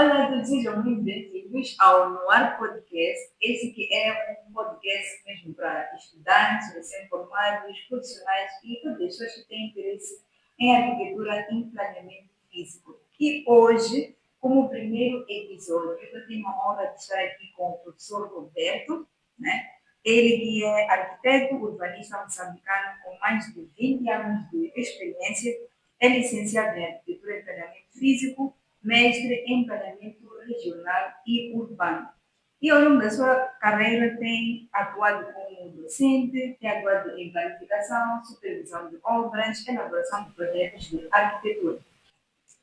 Olá, todos sejam muito bem-vindos ao Noar Podcast. Esse que é um podcast mesmo para estudantes, recém-formados, profissionais e todas as pessoas que têm interesse em arquitetura e planeamento físico. E hoje, como primeiro episódio, eu tenho a honra de estar aqui com o professor Roberto, né? Ele que é arquiteto urbanista moçambicano com mais de 20 anos de experiência, é licenciado em arquitetura e planeamento físico, mestre em planeamento regional e urbano. E ao longo da sua carreira tem atuado como docente, tem atuado em planificação, supervisão de obras, elaboração de projetos de arquitetura.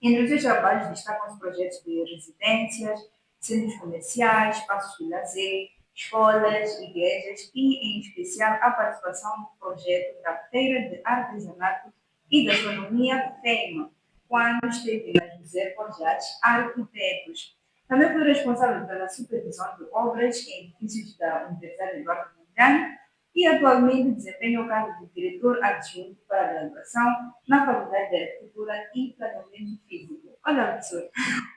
Entre os seus trabalhos destacam os projetos de residências, centros comerciais, espaços de lazer, escolas, igrejas e, em especial, a participação no projeto da Feira de Artesanato e Gastronomia FEMA, quando esteve na José Forjás Arquitetos. Também foi responsável pela supervisão de obras em edifícios da Universidade Eduardo Mondlane e atualmente desempenha o cargo de diretor adjunto para a graduação na Faculdade de Arquitetura e Planeamento Físico. Olá, professor.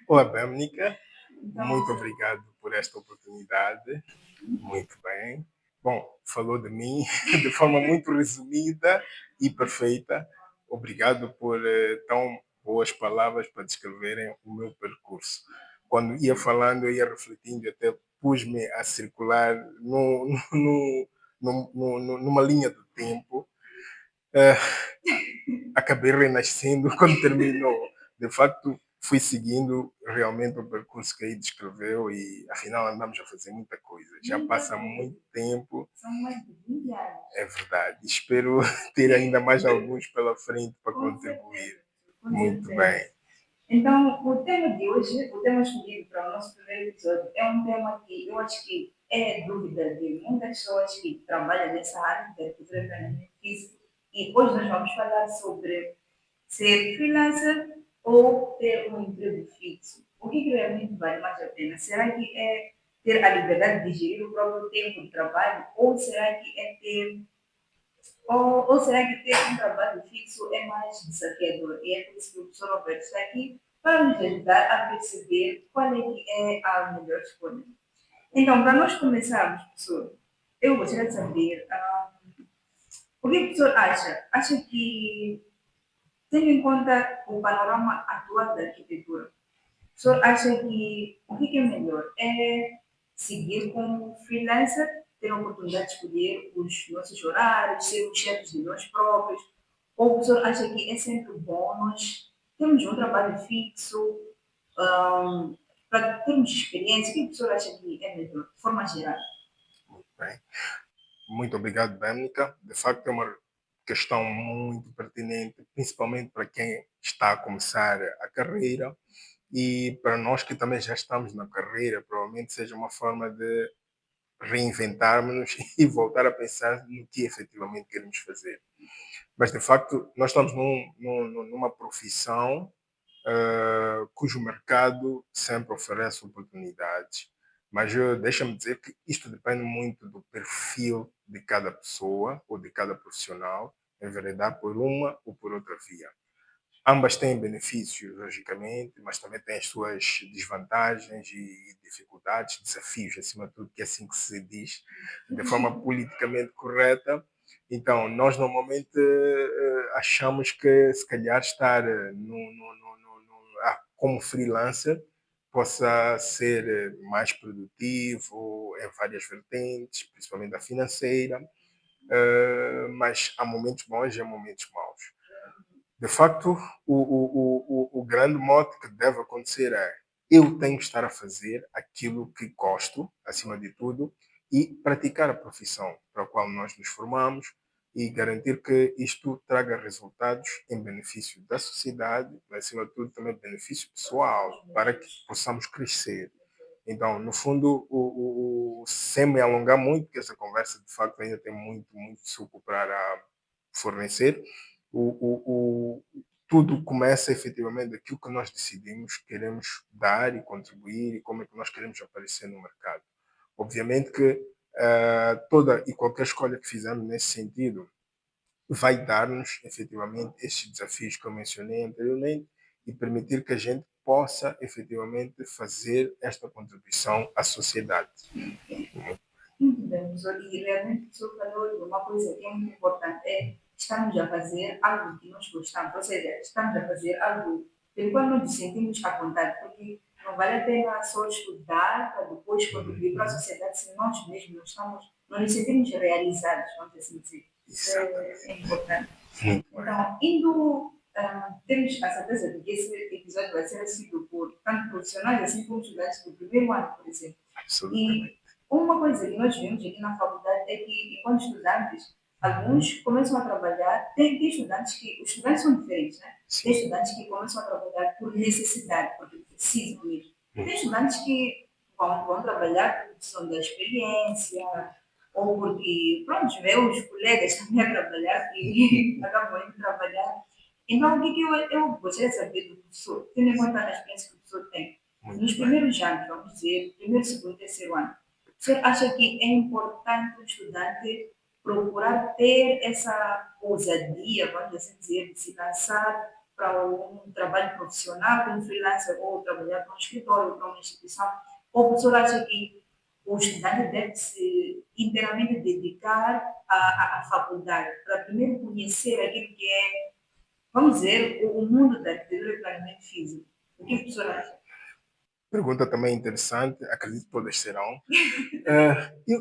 Olá, Bélmica. Muito Então, obrigado por esta oportunidade. Muito bem. Bom, falou de mim de forma muito resumida e perfeita. Obrigado por tão boas palavras para descreverem o meu percurso. Quando ia falando, eu ia refletindo, até pus-me a circular numa linha do tempo. Eh, Acabei renascendo quando terminou. De facto, fui seguindo realmente o percurso que aí descreveu e afinal andamos a fazer muita coisa. Já passa muito tempo, são mais de 20 anos. é verdade. Espero ter ainda mais alguns pela frente para Com contribuir. certeza. Com Muito certeza. bem. Então, o tema de hoje, o tema escolhido para o nosso primeiro episódio, é um tema que eu acho que é dúvida de muitas pessoas que trabalham nessa área de arquitetura e planeamento físico. E hoje nós vamos falar sobre ser freelancer ou ter um emprego fixo. O que realmente vale mais a pena? Será que é ter a liberdade de gerir o próprio tempo de trabalho ou será que é ter ou será que ter um trabalho fixo é mais desafiador? E é por isso que o professor Roberto está aqui para nos ajudar a perceber qual é que é a melhor escolha. Então, para nós começarmos, professor, eu gostaria de saber o que o professor acha? Acha que, tendo em conta o panorama atual da arquitetura, o senhor acha que o que é melhor? É seguir como freelancer, ter a oportunidade de escolher os nossos horários, ser os chefes de nós próprios? Ou o senhor acha que é sempre bom nós termos um trabalho fixo, ahm, para termos experiência? O que o senhor acha que é melhor, de forma geral? Muito bem. Muito obrigado, Bélmica. De facto, é uma questão muito pertinente, principalmente para quem está a começar a carreira e para nós que também já estamos na carreira, provavelmente seja uma forma de reinventarmos-nos e voltar a pensar no que efetivamente queremos fazer. Mas, de facto, nós estamos numa profissão cujo mercado sempre oferece oportunidades. Mas deixa-me dizer que isto depende muito do perfil de cada pessoa ou de cada profissional, enveredar por uma ou por outra via. Ambas têm benefícios, logicamente, mas também têm as suas desvantagens e dificuldades, desafios, acima de tudo, que é assim que se diz, de forma politicamente correta. Então, nós normalmente achamos que, se calhar, estar como freelancer possa ser mais produtivo em várias vertentes, principalmente a financeira, mas há momentos bons e há momentos maus. De facto, o grande mote que deve acontecer é eu tenho que estar a fazer aquilo que gosto, acima de tudo, e praticar a profissão para a qual nós nos formamos e garantir que isto traga resultados em benefício da sociedade, mas acima de tudo também benefício pessoal, para que possamos crescer. Então, no fundo, sem me alongar muito, porque essa conversa de facto ainda tem muito suco para fornecer, tudo começa efetivamente daquilo que nós decidimos, queremos dar e contribuir e como é que nós queremos aparecer no mercado. Obviamente que toda e qualquer escolha que fizermos nesse sentido vai dar-nos efetivamente esses desafios que eu mencionei anteriormente e permitir que a gente possa efetivamente fazer esta contribuição à sociedade. Muito bem, professor. E realmente o professor falou de uma coisa que é muito importante, é estamos a fazer algo que nós gostamos, ou seja, estamos a fazer algo pelo qual nós nos sentimos à vontade, porque não vale a pena só estudar para depois contribuir para a sociedade se nós mesmos não nos sentimos realizados, vamos assim dizer. Isso é importante. Muito bem. Então, indo, temos a certeza de que esse episódio vai ser assistido por tanto profissionais assim como estudantes do primeiro ano, por exemplo. Absolutamente. E uma coisa que nós vemos aqui na faculdade é que, enquanto estudantes, alguns começam a trabalhar, tem estudantes que, os estudantes são diferentes, né? Sim. Tem estudantes que começam a trabalhar por necessidade, porque precisam mesmo. Tem estudantes que vão trabalhar porque precisam da experiência, ou porque, pronto, vê os colegas também a trabalhar e acabam indo trabalhar. Então, o que eu gostaria de saber do professor, tendo em conta a experiência que o professor tem, nos primeiros anos, vamos dizer, primeiro, segundo, terceiro ano, o senhor acha que é importante o estudante procurar ter essa ousadia, vamos assim dizer, de se lançar para um trabalho profissional, como freelancer, ou trabalhar para um escritório, para uma instituição? Ou o senhor acha que o estudante deve se inteiramente dedicar à faculdade, para primeiro conhecer aquilo que é, vamos dizer, o mundo da arquitetura e planeamento físico? O que o senhor acha? Pergunta também interessante, acredito que todas serão.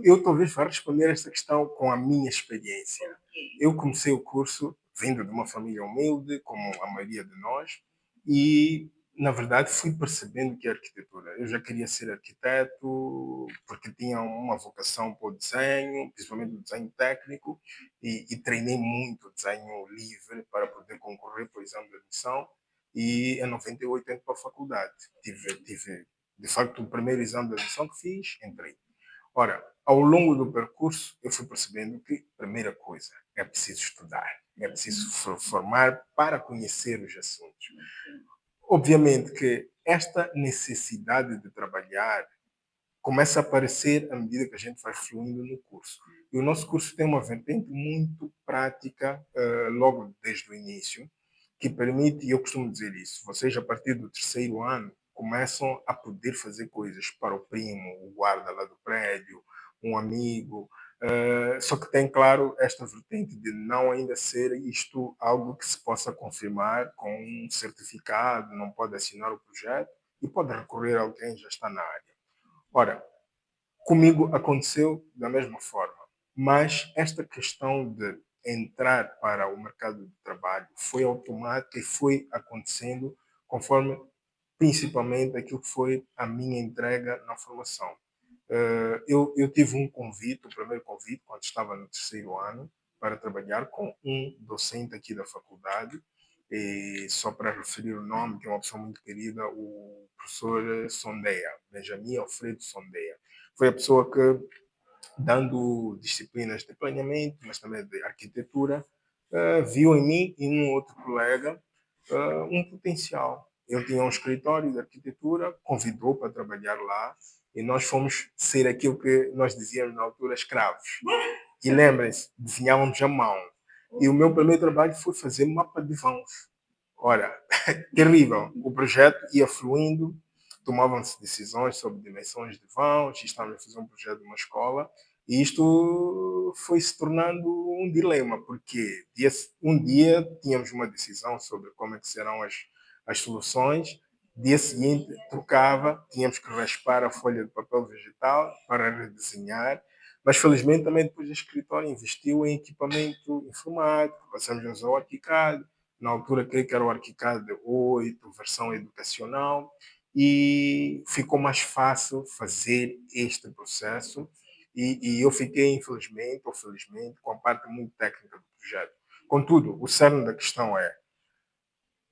Eu talvez vá responder esta questão com a minha experiência. Eu comecei o curso vindo de uma família humilde, como a maioria de nós, e, na verdade, fui percebendo que a arquitetura. Eu já queria ser arquiteto porque tinha uma vocação para o desenho, principalmente o desenho técnico, e treinei muito o desenho livre para poder concorrer para o exame de admissão. E em 98 entro para a faculdade. Tive, de facto, o primeiro exame de admissão que fiz, entrei. Ora, ao longo do percurso, eu fui percebendo que, primeira coisa, é preciso estudar, é preciso formar para conhecer os assuntos. Obviamente que esta necessidade de trabalhar começa a aparecer à medida que a gente vai fluindo no curso. E o nosso curso tem uma vertente muito prática, logo desde o início, que permite, e eu costumo dizer isso, vocês a partir do terceiro ano começam a poder fazer coisas para o primo, o guarda lá do prédio, um amigo, só que tem, claro, esta vertente de não ainda ser isto algo que se possa confirmar com um certificado, não pode assinar o projeto e pode recorrer a alguém que já está na área. Ora, comigo aconteceu da mesma forma, mas esta questão de entrar para o mercado de trabalho foi automática e foi acontecendo conforme principalmente aquilo que foi a minha entrega na formação. Eu tive um convite, o primeiro convite, quando estava no terceiro ano, para trabalhar com um docente aqui da faculdade, e só para referir o nome, que é uma pessoa muito querida, o professor Sondeia, Benjamin Alfredo Sondeia. Foi a pessoa que, dando disciplinas de planeamento, mas também de arquitetura, viu em mim e num outro colega um potencial. Eu tinha um escritório de arquitetura, convidou para trabalhar lá e nós fomos ser aquilo que nós dizíamos na altura escravos. E lembrem-se, desenhávamos à mão. E o meu primeiro trabalho foi fazer mapa de vãos. Ora, terrível. O projeto ia fluindo, tomavam-se decisões sobre dimensões de vãos, estávamos a fazer um projeto de uma escola, e isto foi se tornando um dilema, porque um dia tínhamos uma decisão sobre como é que serão as soluções, dia seguinte trocava, tínhamos que raspar a folha de papel vegetal para redesenhar, mas felizmente também depois a escritório investiu em equipamento informático, passamos a usar o ArchiCAD, na altura creio que era o ArchiCAD 8, versão educacional, e ficou mais fácil fazer este processo e eu fiquei, infelizmente ou felizmente, com a parte muito técnica do projeto. Contudo, o cerne da questão é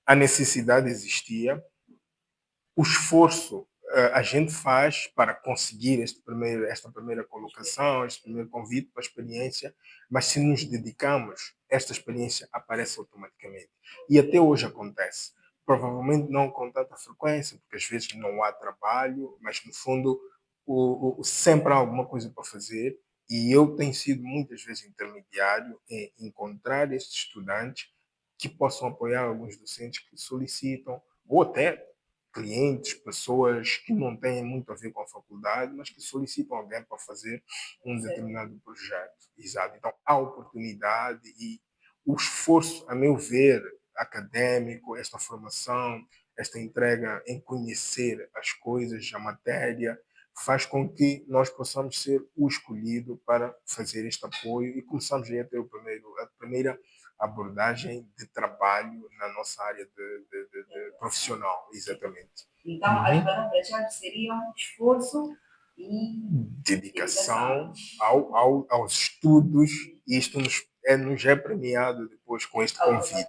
a necessidade existia, o esforço a gente faz para conseguir esta primeira colocação, este primeiro convite para a experiência, mas se nos dedicamos, esta experiência aparece automaticamente. E até hoje acontece. Provavelmente não com tanta frequência, porque às vezes não há trabalho, mas no fundo sempre há alguma coisa para fazer. E eu tenho sido muitas vezes intermediário em encontrar estes estudantes que possam apoiar alguns docentes que solicitam, ou até clientes, pessoas que não têm muito a ver com a faculdade, mas que solicitam alguém para fazer um Certo. determinado projeto. Exato. Então, há oportunidade e o esforço, a meu ver, acadêmico, esta formação, esta entrega em conhecer as coisas, a matéria, faz com que nós possamos ser o escolhido para fazer este apoio e começamos aí a ter a primeira abordagem de trabalho na nossa área de profissional, exatamente. Então, as Uhum. palavras-chave seriam esforço e dedicação. Dedicação aos estudos, e isto nos é premiado depois com este convite.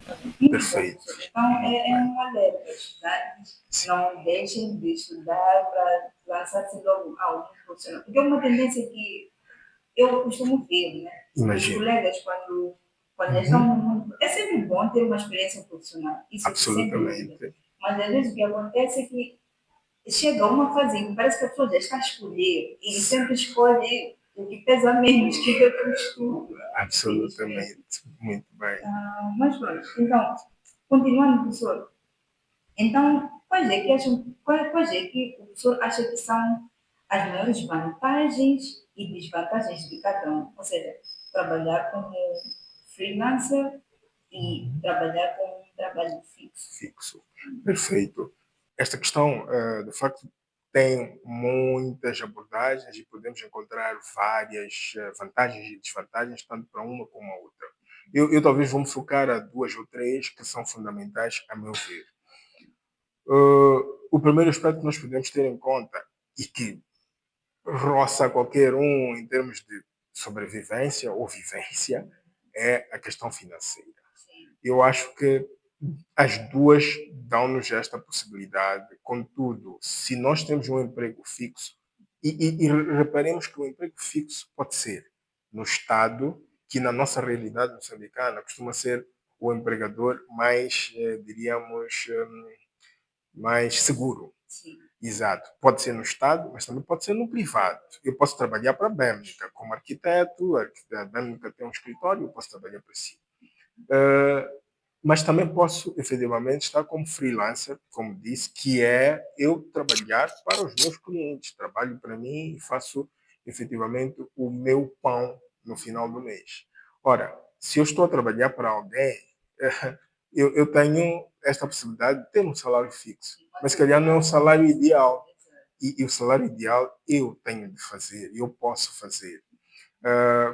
Muito bom, Perfeito. professor. Então, Muito é bem. um alerta. Estudantes Sim. não deixem de estudar para lançar-se logo ao profissional. Porque é uma tendência que eu costumo ver, né? Os Imagino. colegas, quando estão Uhum. no mundo. É sempre bom ter uma experiência profissional, isso sem dúvida. Absolutamente. Mas às vezes o que acontece é que chega uma fase em que parece que a pessoa já está a escolher e sempre escolhe o que pesa menos, que é o estudo. Absolutamente. Muito bem. Mas pronto, então, continuando, professor, então, quais é que o professor acha que são as maiores vantagens e desvantagens de cada um? Ou seja, trabalhar como freelancer e Uhum. trabalhar com um trabalho fixo. Fixo. Perfeito. Esta questão, de facto, tem muitas abordagens e podemos encontrar várias vantagens e desvantagens, tanto para uma como a outra. Eu talvez vou me focar a duas ou três que são fundamentais, a meu ver. O primeiro aspecto que nós podemos ter em conta e que roça qualquer um em termos de sobrevivência ou vivência é a questão financeira. Sim, Eu acho que as duas dão-nos esta possibilidade. Contudo, se nós temos um emprego fixo, e reparemos que o emprego fixo pode ser no Estado, que na nossa realidade moçambicana costuma ser o empregador mais, diríamos, mais seguro. sim. Exato. Pode ser no Estado, mas também pode ser no privado. Eu posso trabalhar para a Bélgica como arquiteto, a Bélgica tem um escritório, eu posso trabalhar para si. Mas também posso efetivamente estar como freelancer, como disse, que é eu trabalhar para os meus clientes. Trabalho para mim e faço efetivamente o meu pão no final do mês. Ora, se eu estou a trabalhar para alguém, eu tenho esta possibilidade de ter um salário fixo, mas se calhar não é um salário ideal. E o salário ideal eu tenho de fazer, eu posso fazer.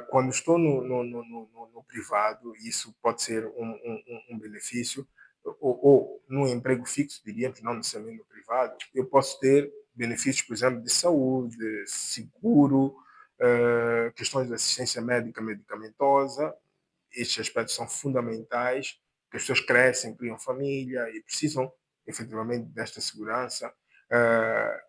Quando estou no privado, isso pode ser um benefício, ou no emprego fixo, diríamos, não necessariamente no privado, eu posso ter benefícios, por exemplo, de saúde, seguro, questões de assistência médica medicamentosa. Estes aspectos são fundamentais, que as pessoas crescem, criam família e precisam efetivamente desta segurança.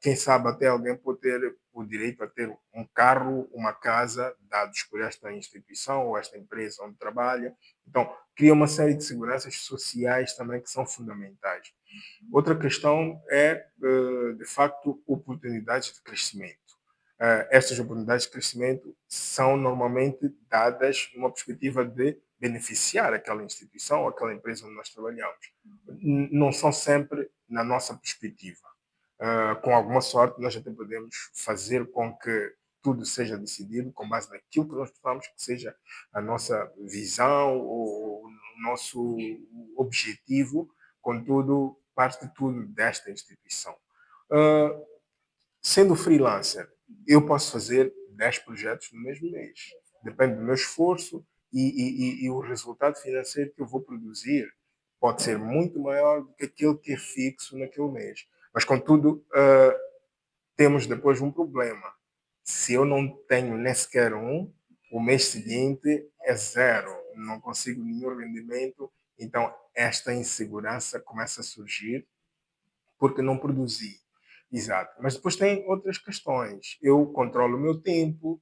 Quem sabe até alguém pode ter o direito a ter um carro, uma casa, dados por esta instituição ou esta empresa onde trabalha. Então, cria uma série de seguranças sociais também que são fundamentais. Outra questão é, de facto, oportunidades de crescimento. Estas oportunidades de crescimento são normalmente dadas numa perspectiva de beneficiar aquela instituição ou aquela empresa onde nós trabalhamos. Não são sempre na nossa perspectiva. Com alguma sorte, nós até podemos fazer com que tudo seja decidido com base naquilo que nós gostamos que seja a nossa visão ou o nosso objetivo, contudo, parte de tudo desta instituição. Ah, Sendo freelancer, eu posso fazer 10 projetos no mesmo mês. Depende do meu esforço e o resultado financeiro que eu vou produzir pode ser muito maior do que aquele que é fixo naquele mês. Mas, contudo, temos depois um problema. Se eu não tenho nem sequer um, o mês seguinte é zero. Não consigo nenhum rendimento. Então, esta insegurança começa a surgir porque não produzi. Exato. Mas depois tem outras questões. Eu controlo o meu tempo,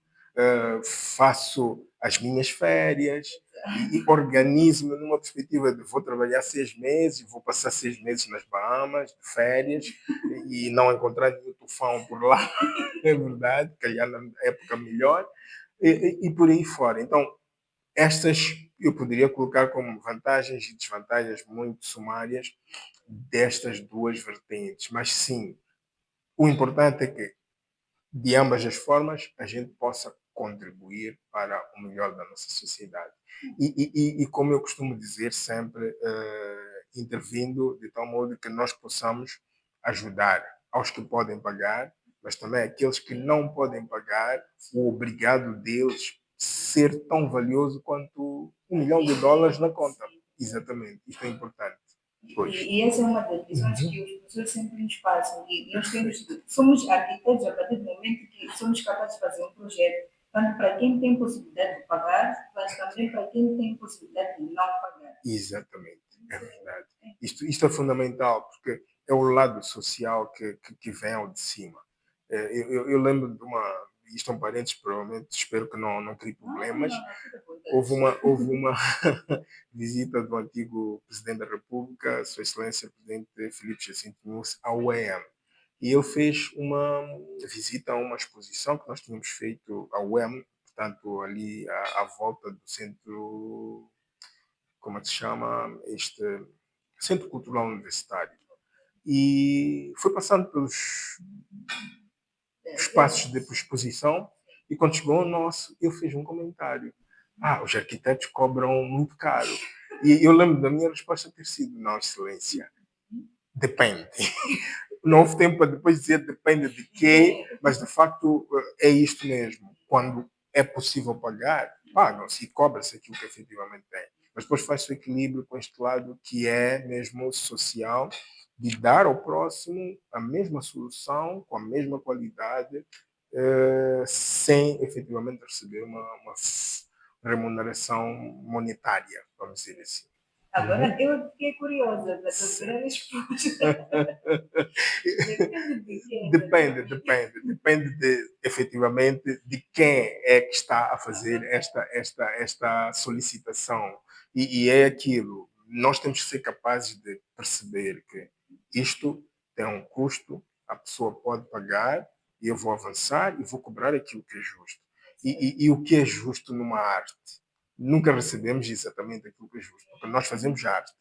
faço as minhas férias e organizo-me numa perspectiva de vou trabalhar 6 meses, vou passar 6 meses nas Bahamas, de férias, e não encontrar nenhum tufão por lá, é verdade, calhar na época melhor, e por aí fora. Então, estas eu poderia colocar como vantagens e desvantagens muito sumárias destas duas vertentes. Mas sim, o importante é que, de ambas as formas, a gente possa contribuir para o melhor da nossa sociedade. E como eu costumo dizer sempre, intervindo de tal modo que nós possamos ajudar aos que podem pagar, mas também aqueles que não podem pagar, o obrigado deles ser tão valioso quanto US$ 1 milhão na conta. Exatamente, isto é importante. Pois. E essa é uma das visões Uhum. que os professores sempre nos passam. E nós temos, Perfeito. somos arquitetos a partir do momento que somos capazes de fazer um projeto, tanto para quem tem possibilidade de pagar, mas também para quem tem possibilidade de não pagar. Exatamente, é verdade. Isto é fundamental, porque é o lado social que vem ao de cima. Eu lembro de uma, isto é um parênteses, provavelmente, espero que não crie problemas. Fica à vontade. Houve uma visita do antigo Presidente da República, Sua Excelência Presidente Filipe Jacinto Nunes, ao UEM. E ele fez uma visita a uma exposição que nós tínhamos feito ao UEM, portanto, ali à volta do centro, como é que se chama, este Centro Cultural Universitário. E foi passando pelos espaços de exposição e quando chegou ao nosso, ele fez um comentário. Os arquitetos cobram muito caro. E eu lembro da minha resposta ter sido, não, excelência, depende. Não houve tempo para depois dizer depende de quê, mas de facto é isto mesmo. Quando é possível pagar, pagam-se e cobra-se aquilo que efetivamente tem. Mas depois faz-se o equilíbrio com este lado que é mesmo social, de dar ao próximo a mesma solução, com a mesma qualidade, sem efetivamente receber uma remuneração monetária, vamos dizer assim. Agora eu fiquei curiosa da tua primeira resposta. Depende de quem. Depende efetivamente de quem é que está a fazer esta solicitação. E é aquilo, nós temos que ser capazes de perceber que isto tem um custo, a pessoa pode pagar, e eu vou avançar e vou cobrar aquilo que é justo. E o que é justo numa arte? Nunca recebemos exatamente aquilo que é justo, porque nós fazemos arte.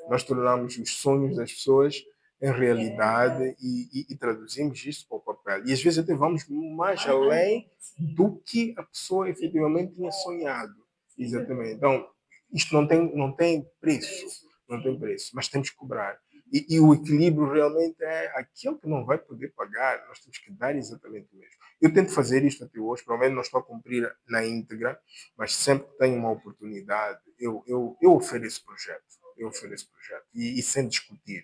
Nós tornamos os sonhos das pessoas em realidade e traduzimos isso para o papel. E às vezes até vamos mais além do que a pessoa efetivamente tinha sonhado. Exatamente. Então, isto não tem preço, não tem preço, mas temos que cobrar. E o equilíbrio realmente é aquele que não vai poder pagar, nós temos que dar exatamente o mesmo. Eu tento fazer isto até hoje, pelo menos não estou a cumprir na íntegra, mas sempre que tenho uma oportunidade, eu ofereço projeto. Eu ofereço projeto. E sem discutir.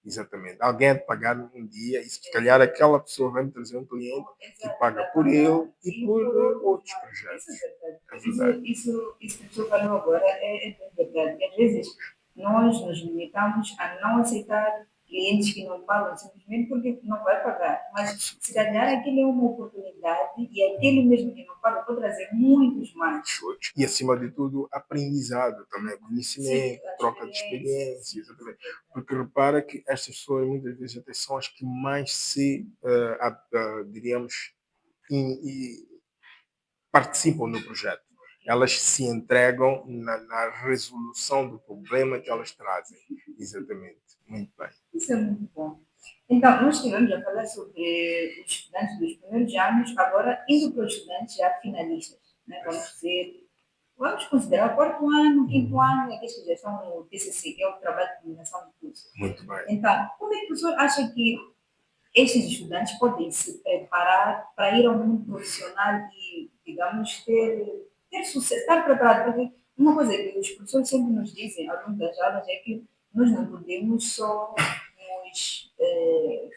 Exatamente. Alguém há de pagar um dia e se calhar aquela pessoa vai me trazer um cliente que paga por ele e por outros projetos. É verdade. Isso que tu falou agora é bem verdade. Às vezes nós nos limitamos a não aceitar clientes que não pagam simplesmente porque não vai pagar. Mas se calhar aquilo é uma oportunidade e aquele mesmo que não paga pode trazer muitos mais. E acima de tudo, aprendizado também, conhecimento, Sim, troca de experiências. Porque repara que estas pessoas muitas vezes até são as que mais se, diríamos, participam no projeto. Elas se entregam na resolução do problema que elas trazem. Exatamente. Muito bem. Isso é muito bom. Então, nós estivemos a falar sobre os estudantes dos primeiros anos, agora indo para os estudantes já finalistas. Né? Vamos considerar o quarto ano, quinto ano, aqueles que já estão no TCC, que é o trabalho de combinação de curso. Muito bem. Então, como é que o professor acha que estes estudantes podem se preparar para ir ao mundo profissional e, digamos, ter sucesso, estar preparado? Porque uma coisa que os professores sempre nos dizem ao longo das aulas é que nós não podemos só nos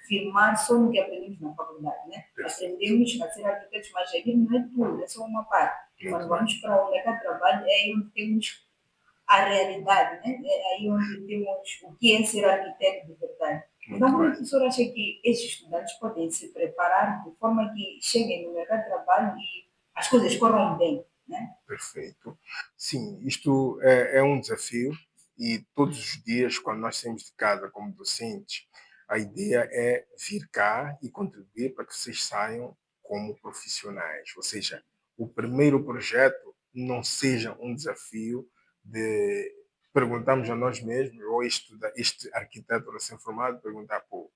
firmar só no que aprendemos na faculdade, né? Aprendemos a ser arquitetos, mas aquilo não é tudo, é só uma parte. Quando vamos para o mercado de trabalho, é aí onde temos a realidade, né? É aí onde temos o que é ser arquiteto de verdade. Então, como o professor acha que esses estudantes podem se preparar de forma que cheguem no mercado de trabalho e as coisas corram bem, né? Perfeito. Sim, isto é um desafio e todos os dias, quando nós saímos de casa como docentes, a ideia é vir cá e contribuir para que vocês saiam como profissionais. Ou seja, o primeiro projeto não seja um desafio de perguntarmos a nós mesmos, ou este arquiteto recém-formado, perguntar, pô,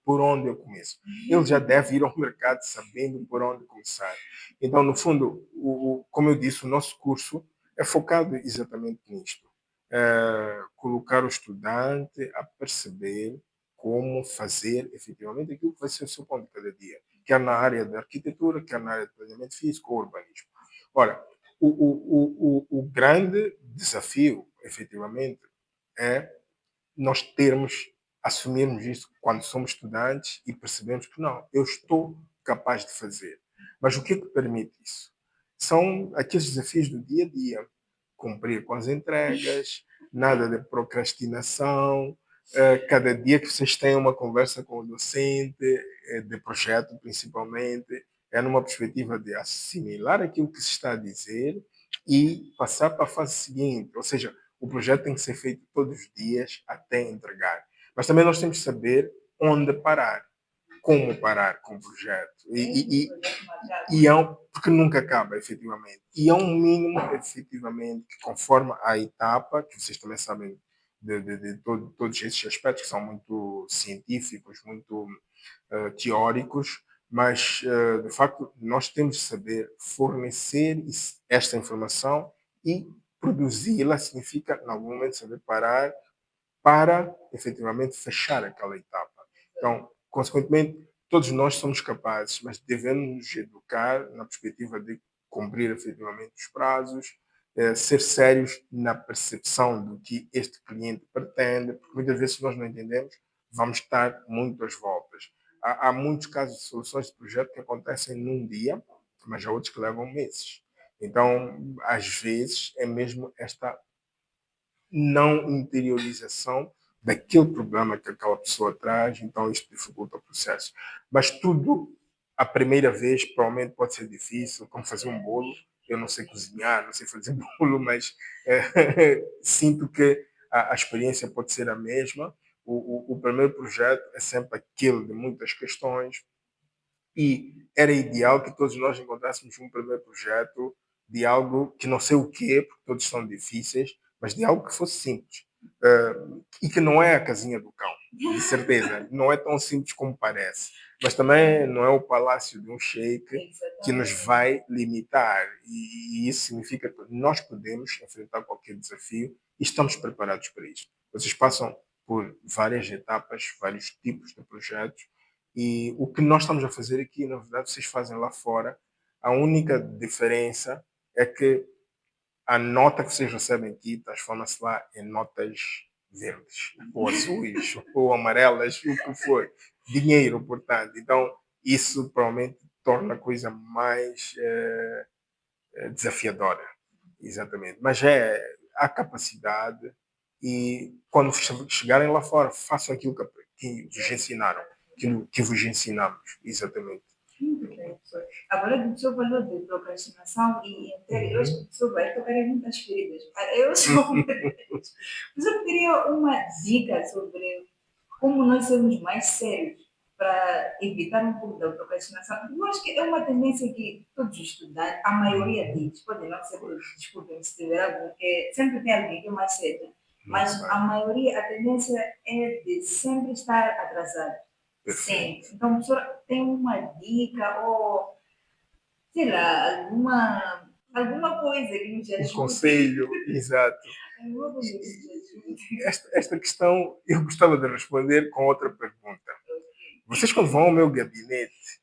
por onde eu começo? Ele já deve ir ao mercado sabendo por onde começar. Então, no fundo, como eu disse, o nosso curso é focado exatamente nisto. Colocar o estudante a perceber como fazer efetivamente aquilo que vai ser o seu ponto de cada dia, quer na área da arquitetura, quer na área de planeamento físico ou urbanismo. Ora, o grande desafio, efetivamente, é nós assumirmos isso quando somos estudantes e percebemos que não, eu estou capaz de fazer. Mas o que é que permite isso? São aqueles desafios do dia a dia. Cumprir com as entregas, nada de procrastinação, cada dia que vocês têm uma conversa com o docente, de projeto principalmente, é numa perspectiva de assimilar aquilo que se está a dizer e passar para a fase seguinte, ou seja, o projeto tem que ser feito todos os dias até entregar. Mas também nós temos que saber onde parar, como parar com o projeto. Porque nunca acaba, efetivamente. E é um mínimo, efetivamente, que conforme a etapa, que vocês também sabem de todos esses aspectos que são muito científicos, muito teóricos, mas, de facto, nós temos de saber fornecer esta informação e produzi-la significa, em algum momento, saber parar para, efetivamente, fechar aquela etapa. Então, consequentemente, todos nós somos capazes, mas devemos nos educar na perspectiva de cumprir efetivamente os prazos, ser sérios na percepção do que este cliente pretende, porque muitas vezes, se nós não entendemos, vamos estar muito às voltas. Há muitos casos de soluções de projeto que acontecem num dia, mas há outros que levam meses. Então, às vezes, é mesmo esta não interiorização daquele problema que aquela pessoa traz, então isto dificulta o processo. Mas tudo, a primeira vez, provavelmente pode ser difícil, como fazer um bolo. Eu não sei cozinhar, não sei fazer bolo, mas sinto que a experiência pode ser a mesma. O primeiro projeto é sempre aquele de muitas questões, e era ideal que todos nós encontrássemos um primeiro projeto de algo que não sei o quê, porque todos são difíceis, mas de algo que fosse simples. E que não é a casinha do cão, de certeza. Não é tão simples como parece. Mas também não é o palácio de um sheik que nos vai limitar. E isso significa que nós podemos enfrentar qualquer desafio e estamos preparados para isso. Vocês passam por várias etapas, vários tipos de projetos, e o que nós estamos a fazer aqui, na verdade, vocês fazem lá fora. A única diferença é que a nota que vocês recebem aqui transforma-se lá em notas verdes, ou azuis, ou amarelas, o que for. Dinheiro, portanto. Então, isso provavelmente torna a coisa mais desafiadora. Exatamente. Mas é a capacidade, e quando chegarem lá fora, façam aquilo que vos ensinaram, aquilo que vos ensinamos. Exatamente. Muito bem, professor. Agora, o senhor falou de procrastinação e entrega. Eu acho que o professor vai tocar em muitas feridas. Eu sou uma delas. Mas eu queria uma dica sobre como nós sermos mais sérios para evitar um pouco da procrastinação. Eu acho que é uma tendência que todos os estudantes, a maioria deles, podem não ser todos, desculpem se tiver algum, porque sempre tem alguém que é mais cedo, mas a maioria, a tendência é de sempre estar atrasado. Sempre. Então, a professora tem uma dica ou, sei lá, alguma coisa que nos ajude. Um conselho, exato. Alguma coisa que nos ajude. Esta questão eu gostava de responder com outra pergunta. Vocês, quando vão ao meu gabinete,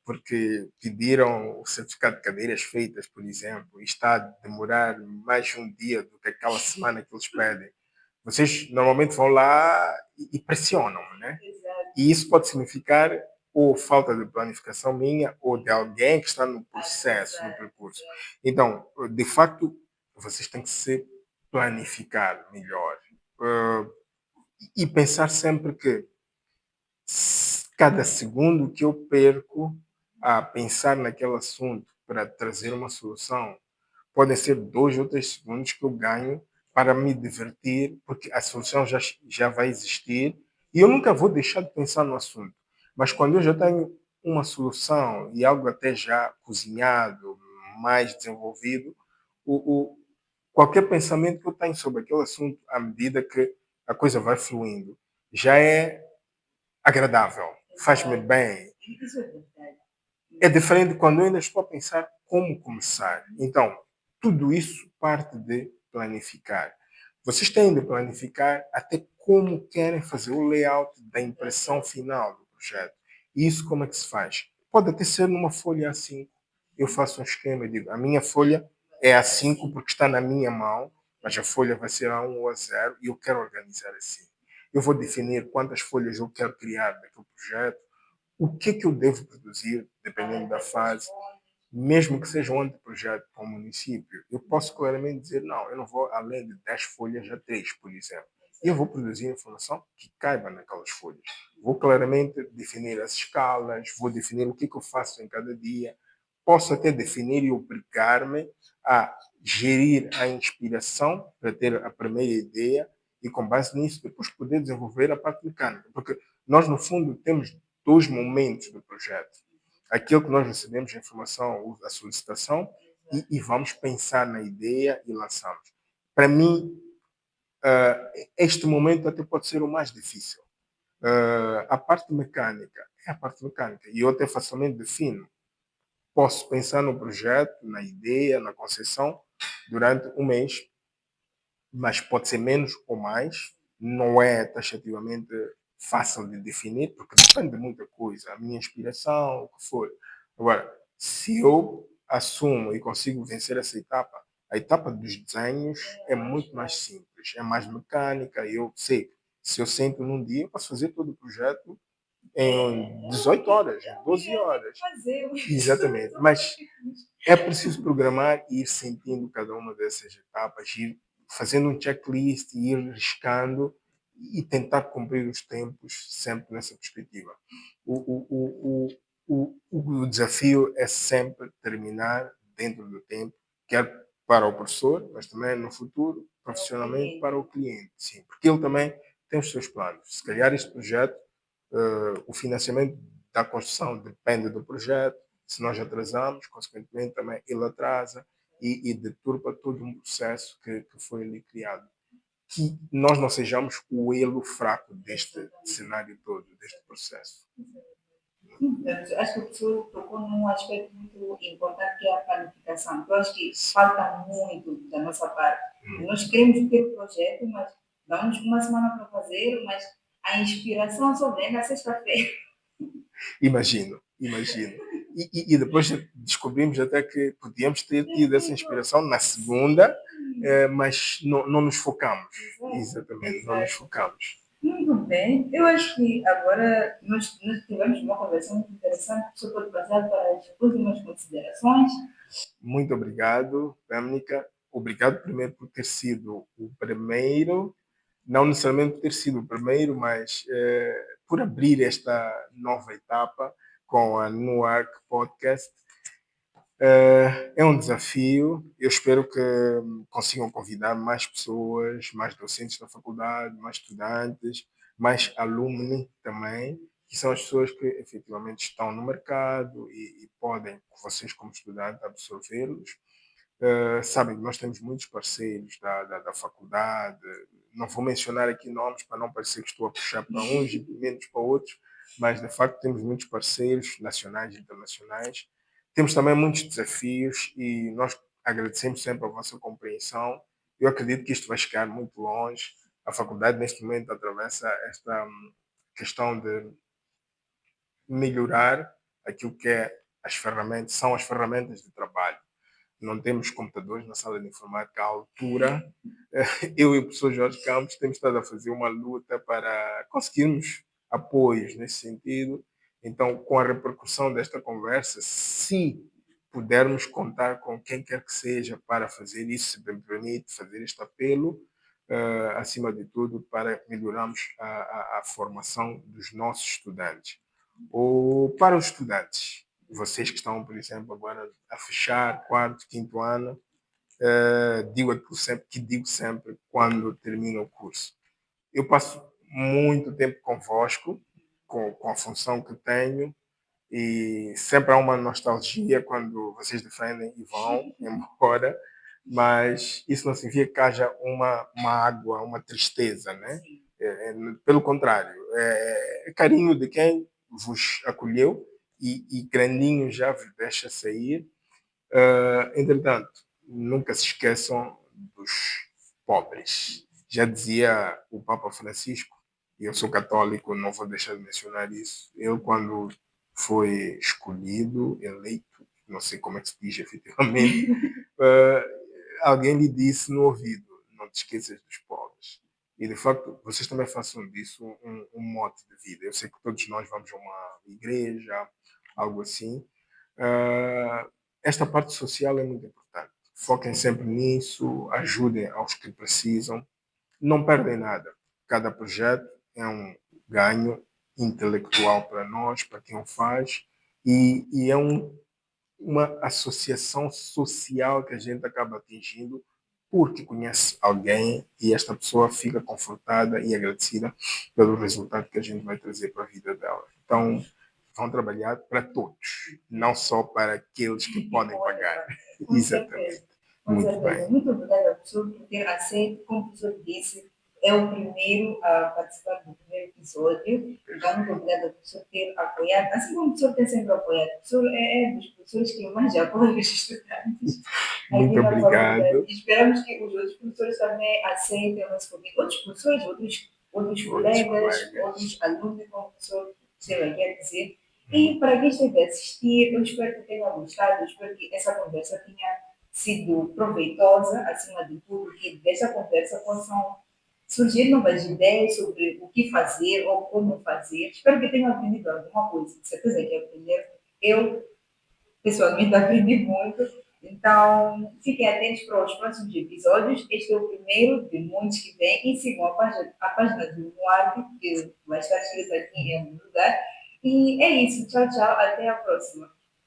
porque pediram o certificado de cadeiras feitas, por exemplo, e está a demorar mais de um dia do que aquela semana que eles pedem, vocês normalmente vão lá e pressionam, né? Exato. E isso pode significar ou falta de planificação minha ou de alguém que está no processo, no percurso. Então, de facto, vocês têm que se planificar melhor. E pensar sempre que cada segundo que eu perco a pensar naquele assunto para trazer uma solução, podem ser 2 ou 3 segundos que eu ganho para me divertir, porque a solução já vai existir e eu nunca vou deixar de pensar no assunto. Mas quando eu já tenho uma solução e algo até já cozinhado, mais desenvolvido, o, qualquer pensamento que eu tenho sobre aquele assunto, à medida que a coisa vai fluindo, já é agradável, faz-me bem. Isso é verdade. É diferente quando eu ainda estou a pensar como começar. Então, tudo isso parte de planificar. Vocês têm de planificar até como querem fazer o layout da impressão final do projeto. E isso como é que se faz? Pode até ser numa folha A5. Eu faço um esquema e digo, a minha folha é A5 porque está na minha mão, mas a folha vai ser A1 ou A0 e eu quero organizar assim. Eu vou definir quantas folhas eu quero criar daquele projeto, o que é que eu devo produzir, dependendo da fase, mesmo que seja um anteprojeto para o município, eu posso claramente dizer, não, eu não vou além de 10 folhas a 3, por exemplo. E eu vou produzir informação que caiba naquelas folhas. Vou claramente definir as escalas, vou definir o que, é que eu faço em cada dia. Posso até definir e obrigar-me a gerir a inspiração para ter a primeira ideia e, com base nisso, depois poder desenvolver a parte mecânica. Porque nós, no fundo, temos dois momentos do projeto. Aquilo que nós recebemos a informação, a solicitação, e vamos pensar na ideia e lançamos. Para mim, este momento até pode ser o mais difícil. A parte mecânica é a parte mecânica. E eu até facilmente defino. Posso pensar no projeto, na ideia, na concepção, durante um mês, mas pode ser menos ou mais. Não é taxativamente fácil de definir, porque depende de muita coisa, a minha inspiração, o que for. Agora, se eu assumo e consigo vencer essa etapa, a etapa dos desenhos é muito mais simples, é mais mecânica. Eu sei, se eu sento num dia, eu posso fazer todo o projeto em 18 horas, 12 horas. Exatamente. Mas é preciso programar e ir sentindo cada uma dessas etapas, ir fazendo um checklist, ir riscando e tentar cumprir os tempos sempre nessa perspectiva. O desafio é sempre terminar dentro do tempo, quer para o professor, mas também no futuro, profissionalmente, para o cliente. Sim, porque ele também tem os seus planos. Se calhar este projeto, o financiamento da construção depende do projeto. Se nós atrasamos, consequentemente também ele atrasa e deturpa todo um processo que foi ali criado. Que nós não sejamos o elo fraco deste cenário todo, deste processo. Acho que o professor tocou num aspecto muito importante que é a planificação. Eu acho que falta muito da nossa parte. Nós queremos ter o projeto, mas damos uma semana para fazer, mas a inspiração só vem na sexta-feira. Imagino, imagino. E depois descobrimos até que podíamos ter tido essa inspiração na segunda, mas não nos focamos. Exatamente, não nos focamos. Muito bem. Eu acho que agora nós tivemos uma conversa muito interessante. O senhor pode passar para as últimas considerações. Muito obrigado, Pamnica. Obrigado primeiro por ter sido o primeiro, não necessariamente por ter sido o primeiro, mas por abrir esta nova etapa com a Nuark Podcast. É um desafio. Eu espero que consigam convidar mais pessoas, mais docentes da faculdade, mais estudantes, mais alunos também, que são as pessoas que efetivamente estão no mercado e podem, vocês como estudantes, absorvê-los. Sabem, nós temos muitos parceiros da faculdade. Não vou mencionar aqui nomes para não parecer que estou a puxar para uns e menos para outros, mas de facto temos muitos parceiros nacionais e internacionais. Temos também muitos desafios e nós agradecemos sempre a vossa compreensão. Eu acredito que isto vai chegar muito longe. A faculdade, neste momento, atravessa esta questão de melhorar aquilo que é são as ferramentas de trabalho. Não temos computadores na sala de informática à altura. Eu e o professor Jorge Campos temos estado a fazer uma luta para conseguirmos apoios nesse sentido. Então, com a repercussão desta conversa, se pudermos contar com quem quer que seja para fazer isso, se me permite fazer este apelo, acima de tudo, para melhorarmos a formação dos nossos estudantes. Ou para os estudantes, vocês que estão, por exemplo, agora a fechar quarto, quinto ano, digo aquilo sempre que digo sempre quando termino o curso. Eu passo muito tempo convosco, com a função que tenho, e sempre há uma nostalgia quando vocês defendem e vão embora, mas isso não significa que haja uma mágoa, uma tristeza, né? Sim. Pelo contrário, é carinho de quem vos acolheu e grandinho já vos deixa sair. Entretanto, nunca se esqueçam dos pobres. Já dizia o Papa Francisco, e eu sou católico, não vou deixar de mencionar isso. Ele, quando foi escolhido, eleito, não sei como é que se diz efetivamente, alguém lhe disse no ouvido: não te esqueças dos pobres. E de facto, vocês também façam disso um mote de vida. Eu sei que todos nós vamos a uma igreja, algo assim. Uh, Esta parte social é muito importante. Foquem sempre nisso, ajudem aos que precisam, não perdem nada. Cada projeto é um ganho intelectual para nós, para quem o faz, e é uma associação social que a gente acaba atingindo porque conhece alguém e esta pessoa fica confortada e agradecida pelo resultado que a gente vai trazer para a vida dela. Então, vão trabalhar para todos, não só para aqueles que podem pagar. Com Exatamente. certeza. Com Muito certeza. bem. Muito obrigada, professor, por ter aceito. Como o professor disse, é o primeiro a participar do primeiro episódio. Então, muito obrigada, professor, por ter apoiado. Assim como o professor tem sempre apoiado. O professor é dos professores que mais apoia os estudantes Muito aqui na faculdade. obrigado. E esperamos que os outros professores também aceitem o nosso convite. Outros professores, outros colegas, outros alunos, como o professor esteve aqui a dizer. E para quem esteve a assistir, eu espero que tenha gostado, eu espero que essa conversa tenha sido proveitosa, acima de tudo, que dessa conversa possam surgir novas ideias sobre o que fazer ou como fazer. Espero que tenham aprendido alguma coisa, de certeza que aprenderam. Eu, pessoalmente, aprendi muito. Então, fiquem atentos para os próximos episódios. Este é o primeiro de muitos que vem. E sigam a página do Moab, que vai estar escrita aqui em algum lugar. E é isso. Tchau, tchau. Até a próxima.